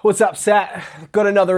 What's up, Set? Got another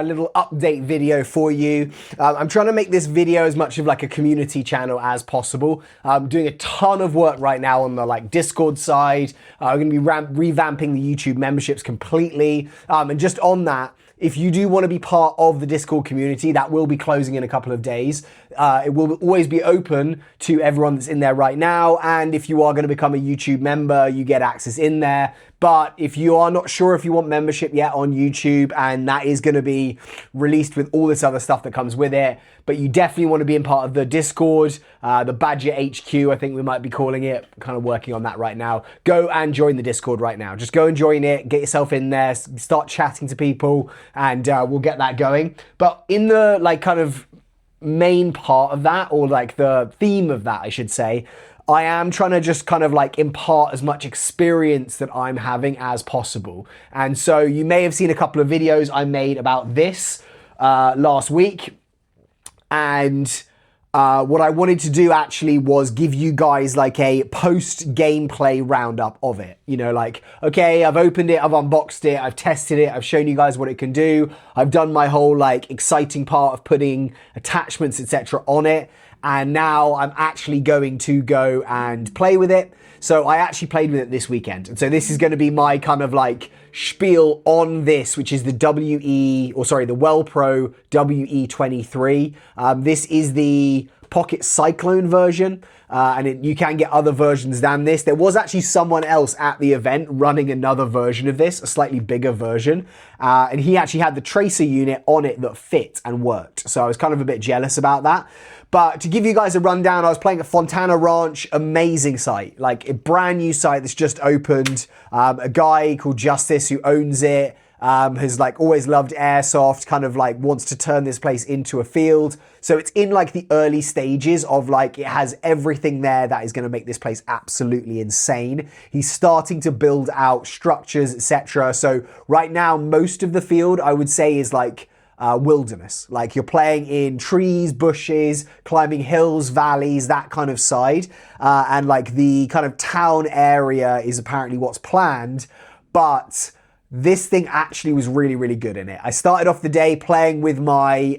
little update video for you. I'm trying to make this video as much of like a community channel as possible. I'm doing a ton of work right now on the Discord side. I'm going to be revamping the YouTube memberships completely. And just on that, if you do want to be part of the Discord community, that will be closing in a couple of days. It will always be open to everyone that's in there right now. And if you are going to become a YouTube member, you get access in there. But if you are not sure if you want membership yet on YouTube, and that is going to be released with all this other stuff that comes with it, but you definitely want to be in part of the Discord, the Badger HQ, I think we might be calling it. Kind of working on that right now. Go and join the Discord right now. Just go and join it, get yourself in there, start chatting to people, and we'll get that going. But in the kind of main part of that, or the theme of that, I should say, I am trying to just kind of impart as much experience that I'm having as possible. And so you may have seen a couple of videos I made about this last week. And what I wanted to do actually was give you guys a post gameplay roundup of it. You know, okay, I've opened it, I've unboxed it, I've tested it, I've shown you guys what it can do. I've done my whole exciting part of putting attachments, etc. on it. And now I'm actually going to go and play with it. So I actually played with it this weekend. And so this is going to be my kind of spiel on this, which is the the WellPro WE23. This is the Pocket Cyclone version. And you can get other versions than this. There was actually someone else at the event running another version of this, a slightly bigger version. And he actually had the tracer unit on it that fit and worked. So I was kind of a bit jealous about that. But to give you guys a rundown, I was playing at Fontana Ranch, amazing site, a brand new site that's just opened. A guy called Justice who owns it, has always loved airsoft, kind of wants to turn this place into a field. So it's in the early stages of it has everything there that is going to make this place absolutely insane. He's starting to build out structures, etc. So right now, most of the field I would say is wilderness. You're playing in trees, bushes, climbing hills, valleys, that kind of side. And the kind of town area is apparently what's planned. But this thing actually was really, really good in it. I started off the day playing with my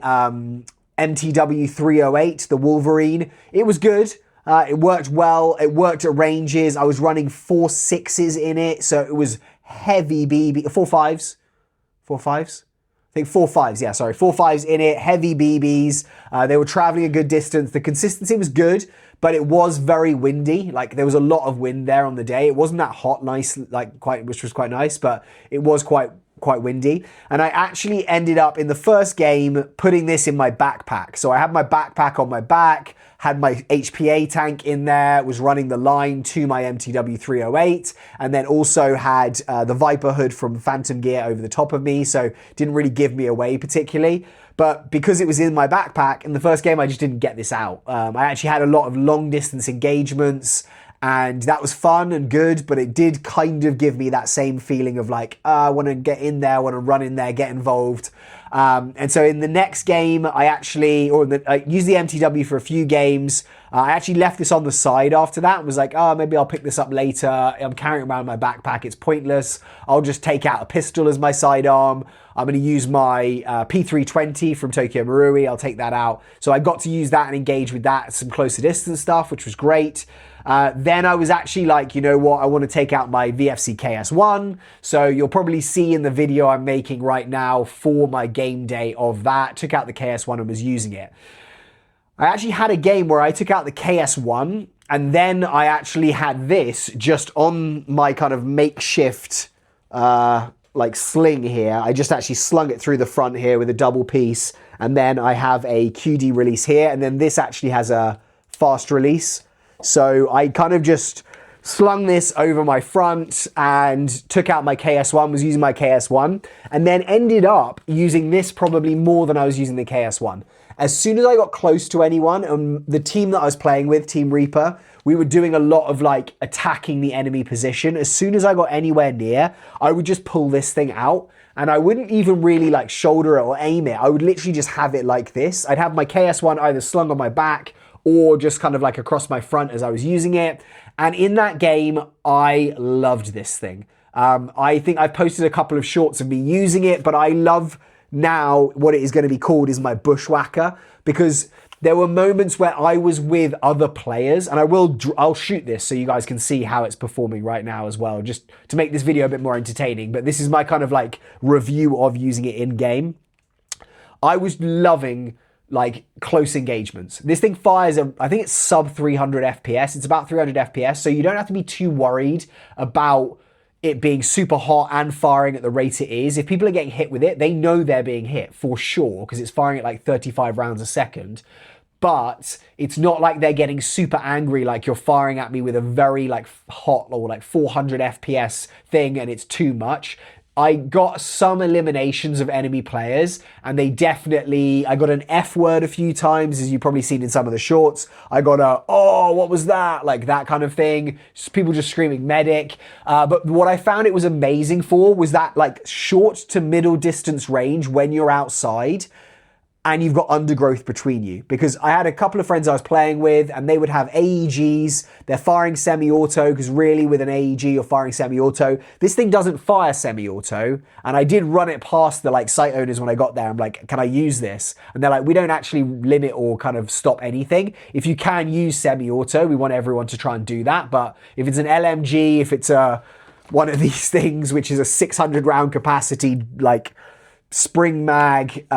MTW308, the Wolverine. It was good. It worked well. It worked at ranges. I was running 4.6s in it. So it was heavy BB, 4.5s. 4.5s? I think 4.5s, yeah, sorry. 4.5s in it, heavy BBs. They were traveling a good distance. The consistency was good, but it was very windy. There was a lot of wind there on the day. It wasn't that hot, nice, which was quite nice, but it was quite windy. And I actually ended up in the first game putting this in my backpack. So I had my backpack on my back, had my HPA tank in there, was running the line to my MTW308, and then also had the Viper hood from Phantom Gear over the top of me, so didn't really give me away particularly. But because it was in my backpack, in the first game I just didn't get this out. I actually had a lot of long distance engagements, and that was fun and good, but it did kind of give me that same feeling of I want to get in there, I want to run in there, get involved. And so in the next game, I used the MTW for a few games. I actually left this on the side after that and was maybe I'll pick this up later. I'm carrying around my backpack. It's pointless. I'll just take out a pistol as my sidearm. I'm going to use my P320 from Tokyo Marui. I'll take that out. So I got to use that and engage with that, some closer distance stuff, which was great. Then I was actually you know what, I want to take out my VFC KS1. So you'll probably see in the video I'm making right now for my game day of that, took out the KS1 and was using it. I actually had a game where I took out the KS1 and then I actually had this just on my kind of makeshift sling here. I just actually slung it through the front here with a double piece, and then I have a QD release here, and then this actually has a fast release. So I kind of just slung this over my front and took out my KS1, was using my KS1, and then ended up using this probably more than I was using the KS1. As soon as I got close to anyone, the team that I was playing with, Team Reaper, we were doing a lot of attacking the enemy position. As soon as I got anywhere near, I would just pull this thing out, and I wouldn't even really shoulder it or aim it. I would literally just have it like this. I'd have my KS1 either slung on my back or just kind of across my front as I was using it. And in that game, I loved this thing. I think I've posted a couple of shorts of me using it, but I love now what it is going to be called is my Bushwacker, because there were moments where I was with other players, and I'll shoot this so you guys can see how it's performing right now as well, just to make this video a bit more entertaining. But this is my kind of like review of using it in game. I was loving like close engagements. This thing fires, I think it's sub 300 FPS. It's about 300 FPS, so you don't have to be too worried about it being super hot and firing at the rate it is. If people are getting hit with it, they know they're being hit for sure, because it's firing at like 35 rounds a second. But it's not like they're getting super angry like you're firing at me with a very like hot or like 400 FPS thing and it's too much. I got some eliminations of enemy players, and they definitely, I got an F word a few times, as you've probably seen in some of the shorts. I got a, oh, what was that? Like that kind of thing. Just people just screaming medic. But what I found it was amazing for was that like short to middle distance range when you're outside and you've got undergrowth between you. Because I had a couple of friends I was playing with, and they would have AEGs. They're firing semi-auto, because really with an AEG you're firing semi-auto. This thing doesn't fire semi-auto, and I did run it past the like site owners when I got there. I'm like, can I use this? And they're like, we don't actually limit or kind of stop anything. If you can use semi-auto, we want everyone to try and do that. But if it's an LMG, if it's one of these things which is a 600 round capacity like spring mag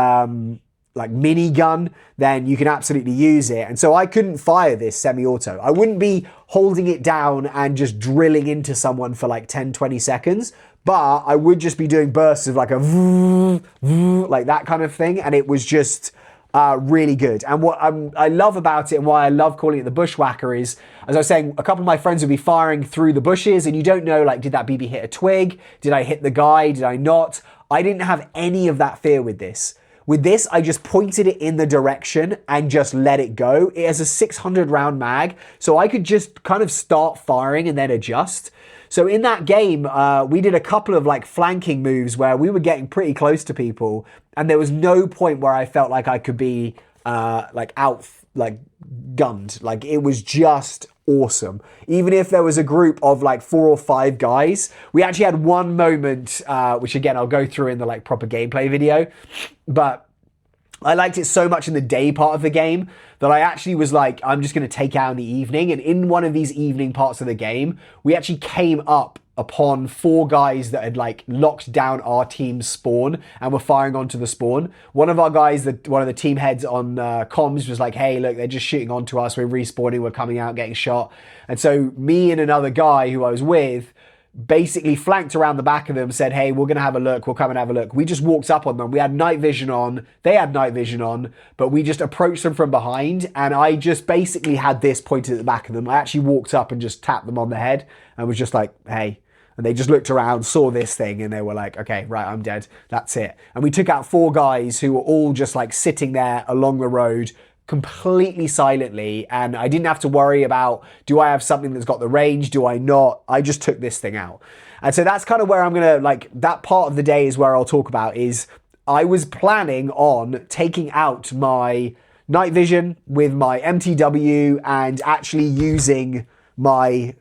like minigun, then you can absolutely use it. And so I couldn't fire this semi-auto. I wouldn't be holding it down and just drilling into someone for like 10, 20 seconds, but I would just be doing bursts of like a like that kind of thing. And it was just really good. And what I love about it, and why I love calling it the Bushwacker, is, as I was saying, a couple of my friends would be firing through the bushes and you don't know, like, did that BB hit a twig? Did I hit the guy? Did I not? I didn't have any of that fear with this. With this, I just pointed it in the direction and just let it go. It has a 600 round mag, so I could just kind of start firing and then adjust. So in that game, we did a couple of like flanking moves where we were getting pretty close to people, and there was no point where I felt like I could be gunned. Like, it was just awesome. Even if there was a group of like 4 or 5 guys, we actually had one moment, which again, I'll go through in the like proper gameplay video, but I liked it so much in the day part of the game that I actually was like, I'm just going to take out in the evening. And in one of these evening parts of the game, we actually came up upon 4 guys that had like locked down our team's spawn and were firing onto the spawn. One of our guys, one of the team heads on comms, was like, hey, look, they're just shooting onto us. We're respawning. We're coming out, getting shot. And so me and another guy who I was with basically flanked around the back of them, said, hey, we're going to have a look. We'll come and have a look. We just walked up on them. We had night vision on. They had night vision on, but we just approached them from behind. And I just basically had this pointed at the back of them. I actually walked up and just tapped them on the head and was just like, hey. And they just looked around, saw this thing, and they were like, okay, right, I'm dead. That's it. And we took out 4 guys who were all just like sitting there along the road, completely silently. And I didn't have to worry about, do I have something that's got the range? Do I not? I just took this thing out. And so that's kind of where I'm going to, like, that part of the day is where I'll talk about is I was planning on taking out my night vision with my MTW and actually using my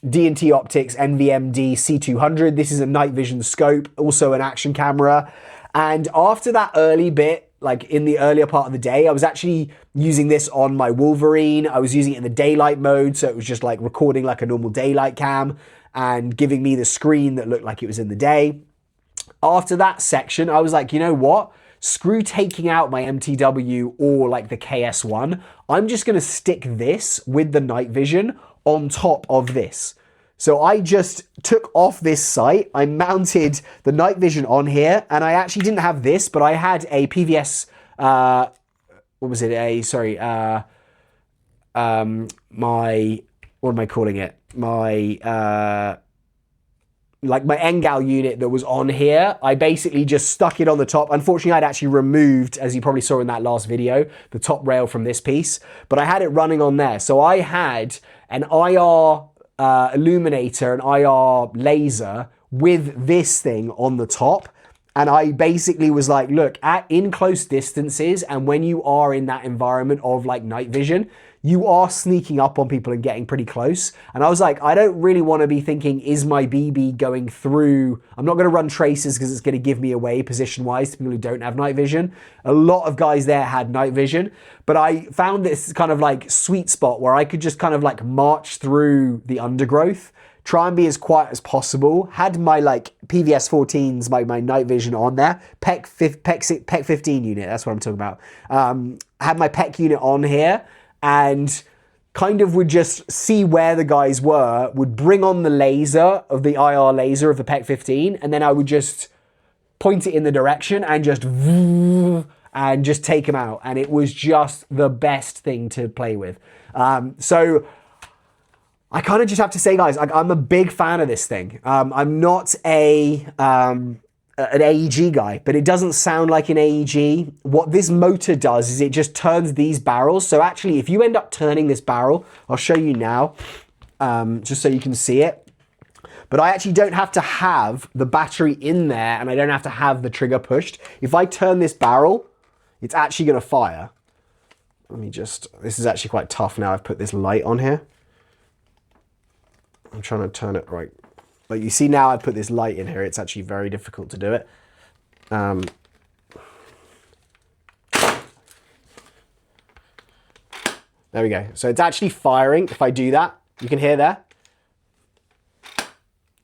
D&T Optics NVMD C200. This is a night vision scope, also an action camera. And after that early bit, like in the earlier part of the day, I was actually using this on my Wolverine. I was using it in the daylight mode, so it was just like recording like a normal daylight cam and giving me the screen that looked like it was in the day. After that section, I was like, you know what? Screw taking out my MTW or like the KS1. I'm just going to stick this with the night vision on top of this. So I just took off this sight, I mounted the night vision on here, and I actually didn't have this, but I had a PVS, what was it, what am I calling it? Like my NGAL unit that was on here. I basically just stuck it on the top. Unfortunately, I'd actually removed, as you probably saw in that last video, the top rail from this piece, but I had it running on there. So I had an IR illuminator, an IR laser with this thing on the top. And I basically was like, look, in close distances and when you are in that environment of like night vision, you are sneaking up on people and getting pretty close. And I was like, I don't really want to be thinking, is my BB going through? I'm not going to run traces because it's going to give me away position-wise to people who don't have night vision. A lot of guys there had night vision, but I found this kind of like sweet spot where I could just kind of like march through the undergrowth, try and be as quiet as possible. Had my like PVS 14s, my night vision on there. PEC 15 unit, that's what I'm talking about. Had my PEC unit on here and kind of would just see where the guys were, would bring on the laser of the IR laser of the PEC 15, and then I would just point it in the direction and just take them out. And it was just the best thing to play with. So I kind of just have to say, guys, I'm a big fan of this thing. I'm not an AEG guy, but it doesn't sound like an AEG. What this motor does is it just turns these barrels. So actually, if you end up turning this barrel, I'll show you now, just so you can see it. But I actually don't have to have the battery in there, and I don't have to have the trigger pushed. If I turn this barrel, it's actually going to fire. This is actually quite tough now. I've put this light on here. I'm trying to turn it right. Like you see now I put this light in here. It's actually very difficult to do it. There we go. So it's actually firing. If I do that, you can hear there.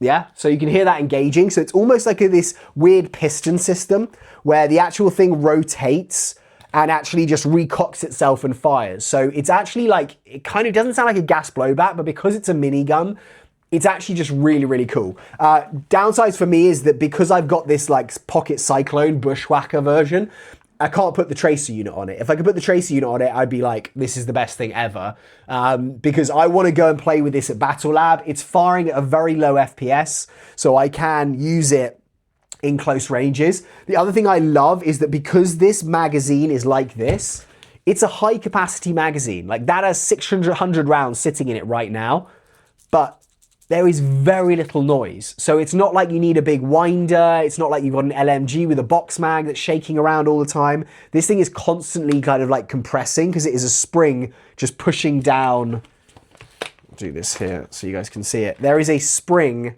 Yeah, so you can hear that engaging. So it's almost like this weird piston system where the actual thing rotates and actually just recocks itself and fires. So it's actually like, it kind of doesn't sound like a gas blowback, but because it's a minigun, it's actually just really, really cool. Downsides for me is that because I've got this like Pocket Cyclone Bushwacker version, I can't put the tracer unit on it. If I could put the tracer unit on it, I'd be like, this is the best thing ever. Because I want to go and play with this at Battle Lab. It's firing at a very low FPS, so I can use it in close ranges. The other thing I love is that because this magazine is like this, it's a high capacity magazine. Like that has 600 rounds sitting in it right now, but there is very little noise. So it's not like you need a big winder. It's not like you've got an LMG with a box mag that's shaking around all the time. This thing is constantly kind of like compressing because it is a spring just pushing down. I'll do this here so you guys can see it. There is a spring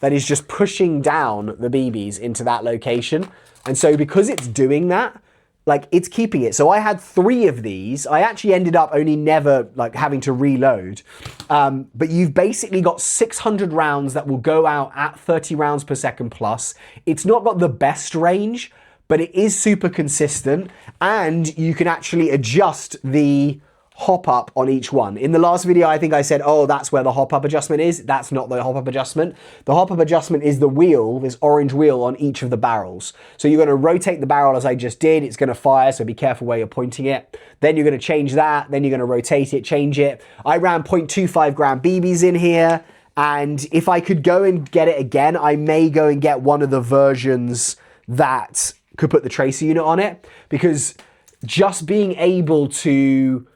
that is just pushing down the BBs into that location. And so because it's doing that, like it's keeping it. So I had 3 of these. I actually ended up only never like having to reload. But you've basically got 600 rounds that will go out at 30 rounds per second plus. It's not got the best range, but it is super consistent. And you can actually adjust the hop up on each one. In the last video, I think I said, oh, that's where the hop up adjustment is. That's not the hop up adjustment. The hop up adjustment is the wheel, this orange wheel on each of the barrels. So you're going to rotate the barrel as I just did. It's going to fire, so be careful where you're pointing it. Then you're going to change that. Then you're going to rotate it, change it. I ran 0.25 gram BBs in here. And if I could go and get it again, I may go and get one of the versions that could put the tracer unit on it, because just being able to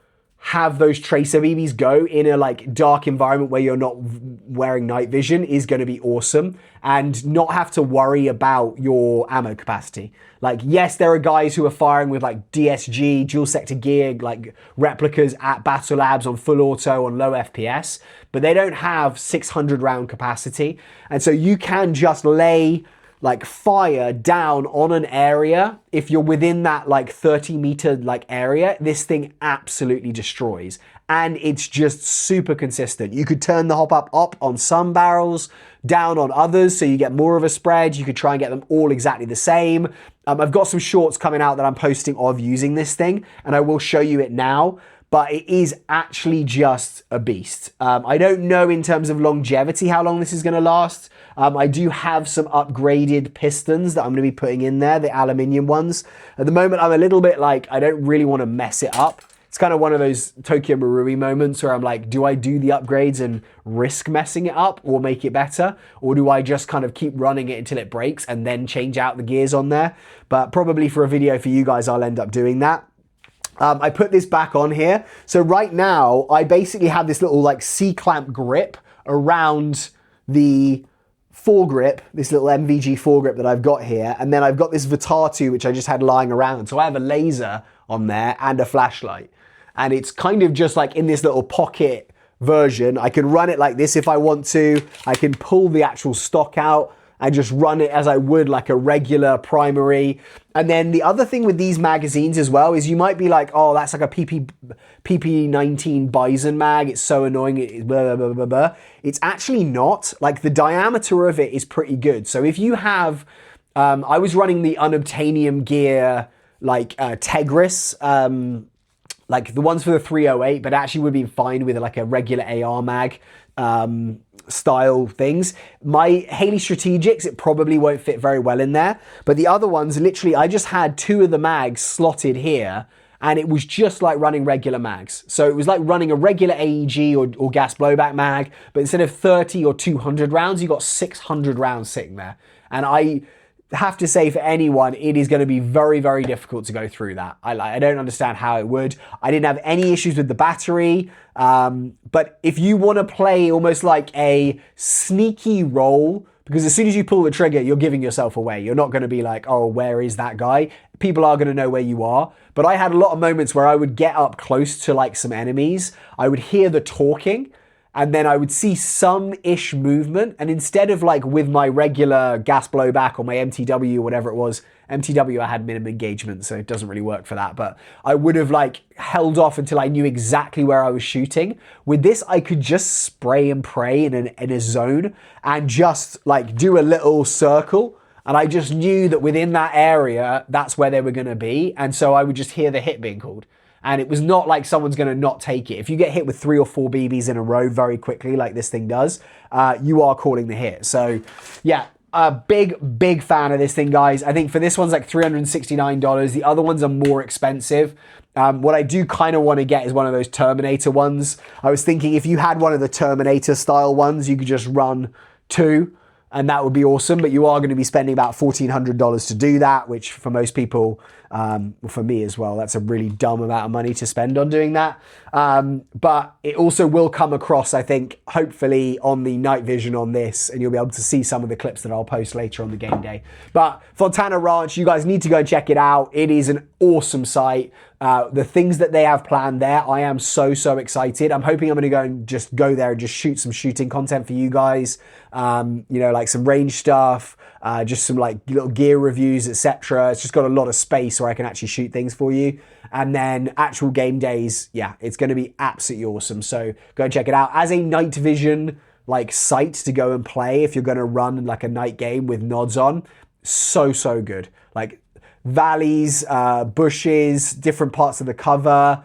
have those tracer BBs go in a like dark environment where you're not wearing night vision is going to be awesome, and not have to worry about your ammo capacity. Like, yes, there are guys who are firing with like DSG, dual sector gear, like replicas at Battle Labs on full auto on low FPS, but they don't have 600 round capacity. And so you can just lay like fire down on an area. If you're within that like 30 meter like area, this thing absolutely destroys. And it's just super consistent. You could turn the hop up on some barrels, down on others, so you get more of a spread. You could try and get them all exactly the same. I've got some shorts coming out that I'm posting of using this thing, and I will show you it now. But it is actually just a beast. I don't know in terms of longevity how long this is going to last. I do have some upgraded pistons that I'm going to be putting in there, the aluminium ones. At the moment, I'm a little bit like, I don't really want to mess it up. It's kind of one of those Tokyo Marui moments where I'm like, do I do the upgrades and risk messing it up or make it better? Or do I just kind of keep running it until it breaks and then change out the gears on there? But probably for a video for you guys, I'll end up doing that. I put this back on here. So right now, I basically have this little like C-clamp grip around the foregrip, this little MVG foregrip that I've got here. And then I've got this Vitatu, which I just had lying around. So I have a laser on there and a flashlight. and it's kind of just like in this little pocket version. I can run it like this if I want to. I can pull the actual stock out and just run it as I would like a regular primary. And then the other thing with these magazines as well is you might be like, oh, that's like a PP19 Bison mag. It's so annoying. It's blah, blah, blah, blah. It's actually not. Like the diameter of it is pretty good. So if you have, I was running the unobtainium gear, like Tegris, like the ones for the 308, but actually would be fine with like a regular AR mag style things. My Haley Strategics, it probably won't fit very well in there, but the other ones, literally, I just had 2 of the mags slotted here, and it was just like running regular mags. So it was like running a regular AEG or gas blowback mag, but instead of 30 or 200 rounds, you got 600 rounds sitting there. And I have to say, for anyone, it is going to be very, very difficult to go through that. I don't understand how it would. I didn't have any issues with the battery, but if you want to play almost like a sneaky role, because as soon as you pull the trigger, you're giving yourself away. You're not going to be like, oh, where is that guy? People are going to know where you are. But I had a lot of moments where I would get up close to like some enemies. I would hear the talking, and then I would see some-ish movement, and instead of like with my regular gas blowback or my MTW or whatever it was, MTW I had minimum engagement, so it doesn't really work for that, but I would have like held off until I knew exactly where I was shooting. With this, I could just spray and pray in a zone and just like do a little circle, and I just knew that within that area, that's where they were going to be, and so I would just hear the hit being called. And it was not like someone's going to not take it. If you get hit with 3 or 4 BBs in a row very quickly, like this thing does, you are calling the hit. So yeah, a big fan of this thing, guys. I think for this one's like $369. The other ones are more expensive. What I do kind of want to get is one of those Terminator ones. I was thinking if you had one of the Terminator style ones, you could just run 2. And that would be awesome, but you are going to be spending about $1,400 to do that, which for most people, for me as well, that's a really dumb amount of money to spend on doing that. But it also will come across, I think, hopefully on the night vision on this, and you'll be able to see some of the clips that I'll post later on the game day. But Fontana Ranch, you guys need to go and check it out. It is an awesome site. The things that they have planned there, I am so excited. I'm hoping I'm going to go and just go there and just shoot some shooting content for you guys. You know, like some range stuff, just some like little gear reviews, etc. It's just got a lot of space where I can actually shoot things for you. And then actual game days, yeah, it's going to be absolutely awesome. So go and check it out. As a night vision like site to go and play, if you're going to run like a night game with nods on, so good. Like valleys, bushes, different parts of the cover.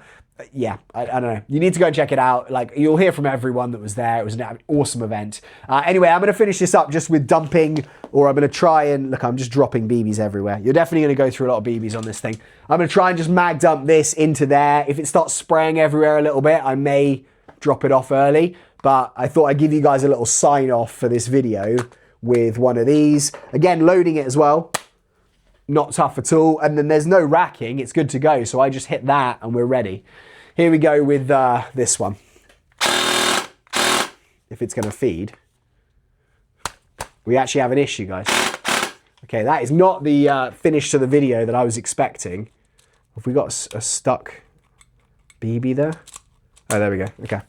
Yeah, I don't know. You need to go and check it out. Like, you'll hear from everyone that was there. It was an awesome event. Anyway, I'm going to finish this up just with dumping, or I'm going to try and, look, I'm just dropping BBs everywhere. You're definitely going to go through a lot of BBs on this thing. I'm going to try and just mag dump this into there. If it starts spraying everywhere a little bit, I may drop it off early, but I thought I'd give you guys a little sign off for this video with one of these. Again, loading it as well. Not tough at all. And then there's no racking. It's good to go. So I just hit that and we're ready. Here we go with this one. If it's going to feed. We actually have an issue, guys. Okay, that is not the finish to the video that I was expecting. Have we got a stuck BB there? Oh, there we go. Okay.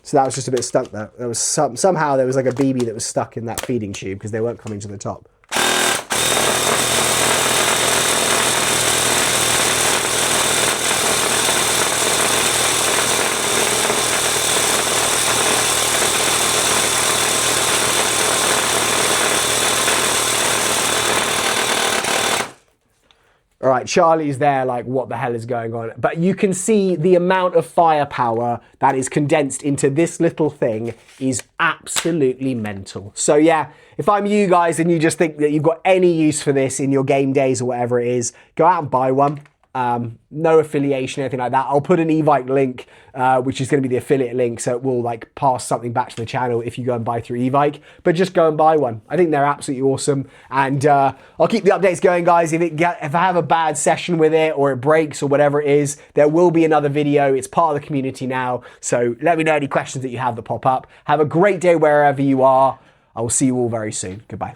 So that was just a bit stuck there. There was somehow there was like a BB that was stuck in that feeding tube because they weren't coming to the top. All right, Charlie's there like, what the hell is going on? But you can see the amount of firepower that is condensed into this little thing is absolutely mental. So yeah, if I'm you guys and you just think that you've got any use for this in your game days or whatever it is, go out and buy one. No affiliation, anything like that. I'll put an Evike link, which is going to be the affiliate link, so it will like pass something back to the channel if you go and buy through Evike. But just go and buy one. I think they're absolutely awesome, and I'll keep the updates going, guys. If I have a bad session with it or it breaks or whatever it is, there will be another video. It's part of the community now, so let me know any questions that you have that pop up. Have a great day wherever you are. I will see you all very soon. Goodbye.